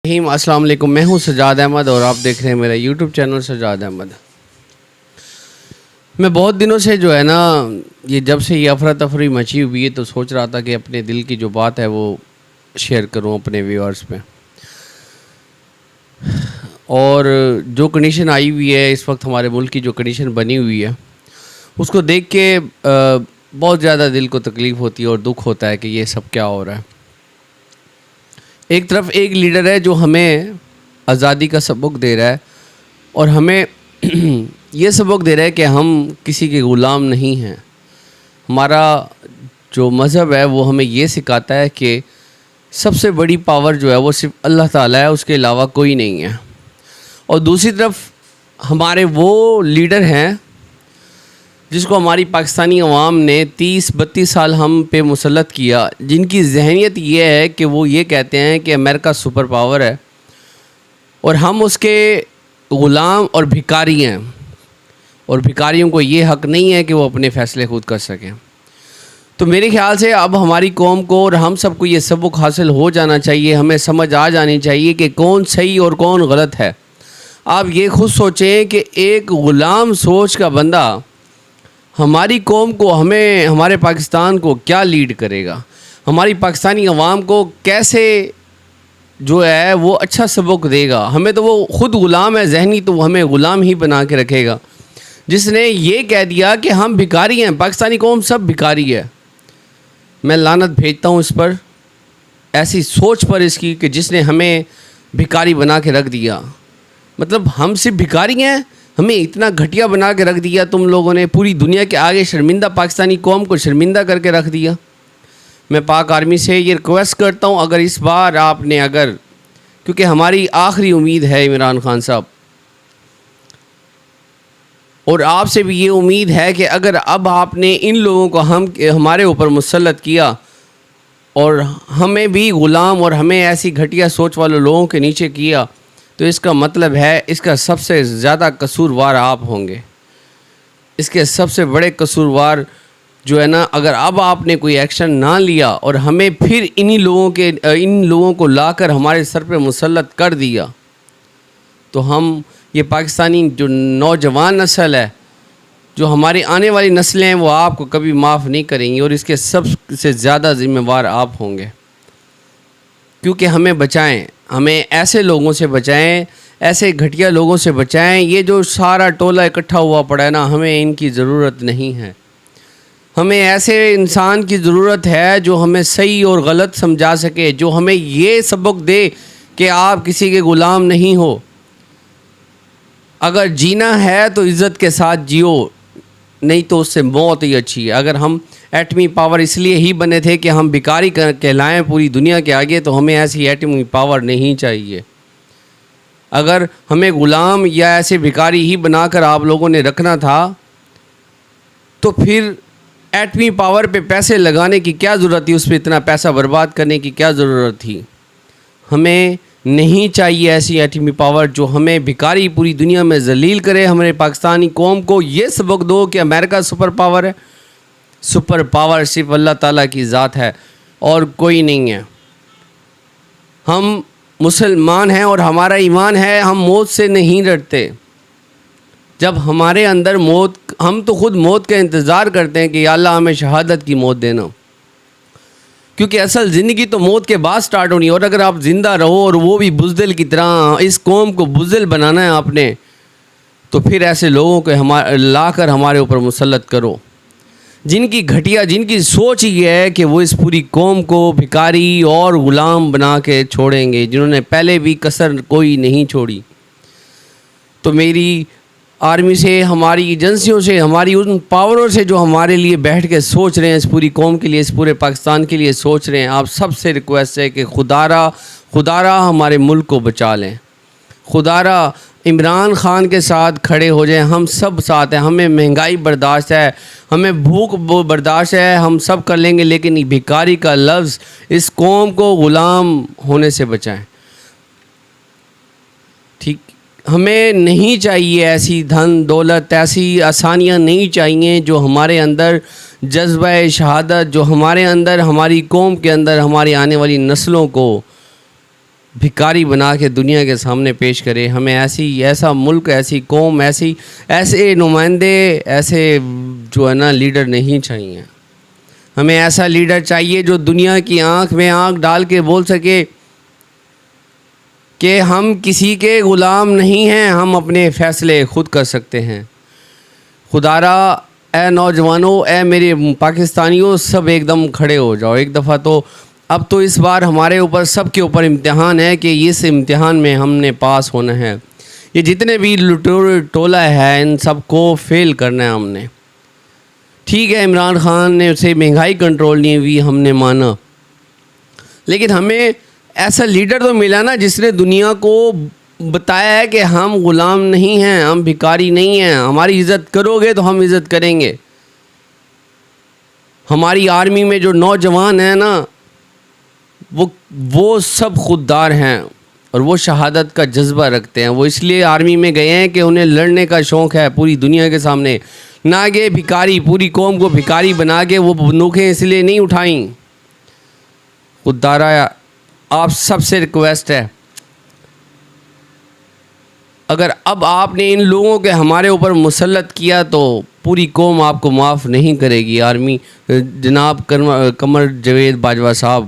السلام علیکم، میں ہوں سجاد احمد اور آپ دیکھ رہے ہیں میرا یوٹیوب چینل سجاد احمد۔ میں بہت دنوں سے جو ہے نا جب سے یہ افراتفری مچی ہوئی ہے تو سوچ رہا تھا کہ اپنے دل کی جو بات ہے وہ شیئر کروں اپنے ویورز پہ۔ اور جو کنڈیشن آئی ہوئی ہے اس وقت، ہمارے ملک کی جو کنڈیشن بنی ہوئی ہے اس کو دیکھ کے بہت زیادہ دل کو تکلیف ہوتی ہے اور دکھ ہوتا ہے کہ یہ سب کیا ہو رہا ہے۔ ایک طرف ایک لیڈر ہے جو ہمیں آزادی کا سبق دے رہا ہے اور ہمیں یہ سبق دے رہا ہے کہ ہم کسی کے غلام نہیں ہیں۔ ہمارا جو مذہب ہے وہ ہمیں یہ سکھاتا ہے کہ سب سے بڑی پاور جو ہے وہ صرف اللہ تعالیٰ ہے، اس کے علاوہ کوئی نہیں ہے۔ اور دوسری طرف ہمارے وہ لیڈر ہیں جس کو ہماری پاکستانی عوام نے 30-32 سال ہم پہ مسلط کیا، جن کی ذہنیت یہ ہے کہ وہ یہ کہتے ہیں کہ امریکہ سپر پاور ہے اور ہم اس کے غلام اور بھکاری ہیں، اور بھکاریوں کو یہ حق نہیں ہے کہ وہ اپنے فیصلے خود کر سکیں۔ تو میرے خیال سے اب ہماری قوم کو اور ہم سب کو یہ سبق حاصل ہو جانا چاہیے، ہمیں سمجھ آ جانی چاہیے کہ کون صحیح اور کون غلط ہے۔ آپ یہ خود سوچیں کہ ایک غلام سوچ کا بندہ ہماری قوم کو، ہمیں، ہمارے پاکستان کو کیا لیڈ کرے گا، ہماری پاکستانی عوام کو کیسے جو ہے وہ اچھا سبق دے گا۔ ہمیں تو وہ خود غلام ہے ذہنی، تو وہ ہمیں غلام ہی بنا کے رکھے گا۔ جس نے یہ کہہ دیا کہ ہم بھکاری ہیں، پاکستانی قوم سب بھکاری ہے، میں لعنت بھیجتا ہوں اس پر، ایسی سوچ پر اس کی کہ جس نے ہمیں بھکاری بنا کے رکھ دیا۔ مطلب ہم صرف بھکاری ہیں، ہمیں اتنا گھٹیا بنا کے رکھ دیا تم لوگوں نے، پوری دنیا کے آگے شرمندہ پاکستانی قوم کو شرمندہ کر کے رکھ دیا۔ میں پاک آرمی سے یہ ریکویسٹ کرتا ہوں، اگر اس بار آپ نے کیونکہ ہماری آخری امید ہے عمران خان صاحب، اور آپ سے بھی یہ امید ہے کہ اگر اب آپ نے ان لوگوں کو ہمارے اوپر مسلط کیا اور ہمیں بھی غلام اور ہمیں ایسی گھٹیا سوچ والے لوگوں کے نیچے کیا، تو اس کا مطلب ہے اس کا سب سے زیادہ قصوروار آپ ہوں گے۔ اس کے سب سے بڑے قصوروار جو ہے نا، اگر اب آپ نے کوئی ایکشن نہ لیا اور ہمیں پھر ان لوگوں کو لا کر ہمارے سر پہ مسلط کر دیا، تو ہم یہ پاکستانی جو نوجوان نسل ہے، جو ہماری آنے والی نسلیں ہیں، وہ آپ کو کبھی معاف نہیں کریں گی، اور اس کے سب سے زیادہ ذمہ وار آپ ہوں گے۔ کیونکہ ہمیں بچائیں، ہمیں ایسے لوگوں سے بچائیں، ایسے گھٹیا لوگوں سے بچائیں۔ یہ جو سارا ٹولہ اکٹھا ہوا پڑا ہے نا، ہمیں ان کی ضرورت نہیں ہے۔ ہمیں ایسے انسان کی ضرورت ہے جو ہمیں صحیح اور غلط سمجھا سکے، جو ہمیں یہ سبق دے کہ آپ کسی کے غلام نہیں ہو۔ اگر جینا ہے تو عزت کے ساتھ جیو، نہیں تو اس سے موت ہی اچھی ہے۔ اگر ہم ایٹمی پاور اس لیے ہی بنے تھے کہ ہم بھکاری کہلائیں پوری دنیا کے آگے، تو ہمیں ایسی ایٹمی پاور نہیں چاہیے۔ اگر ہمیں غلام یا ایسے بھکاری ہی بنا کر آپ لوگوں نے رکھنا تھا، تو پھر ایٹمی پاور پہ پیسے لگانے کی کیا ضرورت تھی، اس پہ اتنا پیسہ برباد کرنے کی کیا ضرورت تھی؟ ہمیں نہیں چاہیے ایسی ایٹمی پاور جو ہمیں بھکاری پوری دنیا میں ذلیل کرے۔ ہمارے پاکستانی قوم کو یہ سبق دو کہ امریکہ سپر پاور ہے، سپر پاور صرف اللہ تعالیٰ کی ذات ہے اور کوئی نہیں ہے۔ ہم مسلمان ہیں اور ہمارا ایمان ہے، ہم موت سے نہیں ڈرتے۔ جب ہمارے اندر ہم تو خود موت کا انتظار کرتے ہیں کہ یا اللہ ہمیں شہادت کی موت دینا، کیونکہ اصل زندگی تو موت کے بعد سٹارٹ ہونی ہے۔ اور اگر آپ زندہ رہو اور وہ بھی بزدل کی طرح، اس قوم کو بزدل بنانا ہے آپ نے، تو پھر ایسے لوگوں کو لا کر ہمارے اوپر مسلط کرو، جن کی سوچ یہ ہے کہ وہ اس پوری قوم کو بھکاری اور غلام بنا کے چھوڑیں گے، جنہوں نے پہلے بھی کسر کوئی نہیں چھوڑی۔ تو میری آرمی سے، ہماری ایجنسیوں سے، ہماری ان پاوروں سے جو ہمارے لیے بیٹھ کے سوچ رہے ہیں، اس پوری قوم کے لیے، اس پورے پاکستان کے لیے سوچ رہے ہیں، آپ سب سے ریکویسٹ ہے کہ خدارا ہمارے ملک کو بچا لیں۔ خدارا عمران خان کے ساتھ کھڑے ہو جائیں، ہم سب ساتھ ہیں۔ ہمیں مہنگائی برداشت ہے، ہمیں بھوک برداشت ہے، ہم سب کر لیں گے، لیکن یہ بھکاری کا لفظ اس قوم کو غلام ہونے سے بچائیں۔ ٹھیک، ہمیں نہیں چاہیے ایسی دھن دولت، ایسی آسانیاں نہیں چاہیے جو ہمارے اندر جذبہ شہادت، جو ہمارے اندر، ہماری قوم کے اندر، ہماری آنے والی نسلوں کو بھکاری بنا کے دنیا کے سامنے پیش کرے. ہمیں ایسا ملک، ایسی قوم، ایسے نمائندے، ایسے جو ہے نا لیڈر نہیں چاہیے. ہمیں ایسا لیڈر چاہیے جو دنیا کی آنکھ میں آنکھ ڈال کے بول سکے کہ ہم کسی کے غلام نہیں ہیں، ہم اپنے فیصلے خود کر سکتے ہیں. خدا را اے نوجوانوں، اے میرے پاکستانیوں، سب ایک دم کھڑے ہو جاؤ ایک دفعہ. تو اب تو اس بار ہمارے اوپر، سب کے اوپر امتحان ہے کہ اس امتحان میں ہم نے پاس ہونا ہے. یہ جتنے بھی ٹولہ ہے ان سب کو فیل کرنا ہے ہم نے. ٹھیک ہے، عمران خان نے اسے مہنگائی کنٹرول نہیں ہوئی، ہم نے مانا، لیکن ہمیں ایسا لیڈر تو ملا نا جس نے دنیا کو بتایا ہے کہ ہم غلام نہیں ہیں، ہم بھکاری نہیں ہیں. ہماری عزت کرو گے تو ہم عزت کریں گے. ہماری آرمی میں جو نوجوان ہیں نا، وہ سب خوددار ہیں اور وہ شہادت کا جذبہ رکھتے ہیں. وہ اس لیے آرمی میں گئے ہیں کہ انہیں لڑنے کا شوق ہے پوری دنیا کے سامنے. نہ کہ بھکاری، پوری قوم کو بھکاری بنا کے وہ بندوقیں اس لیے نہیں اٹھائیں. خوددارا آپ سب سے ریکویسٹ ہے، اگر اب آپ نے ان لوگوں کے ہمارے اوپر مسلط کیا تو پوری قوم آپ کو معاف نہیں کرے گی. آرمی جناب قمر جاوید باجوہ صاحب،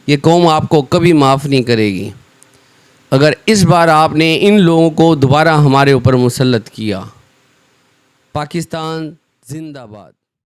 یہ قوم آپ کو کبھی معاف نہیں کرے گی اگر اس بار آپ نے ان لوگوں کو دوبارہ ہمارے اوپر مسلط کیا. پاکستان زندہ باد.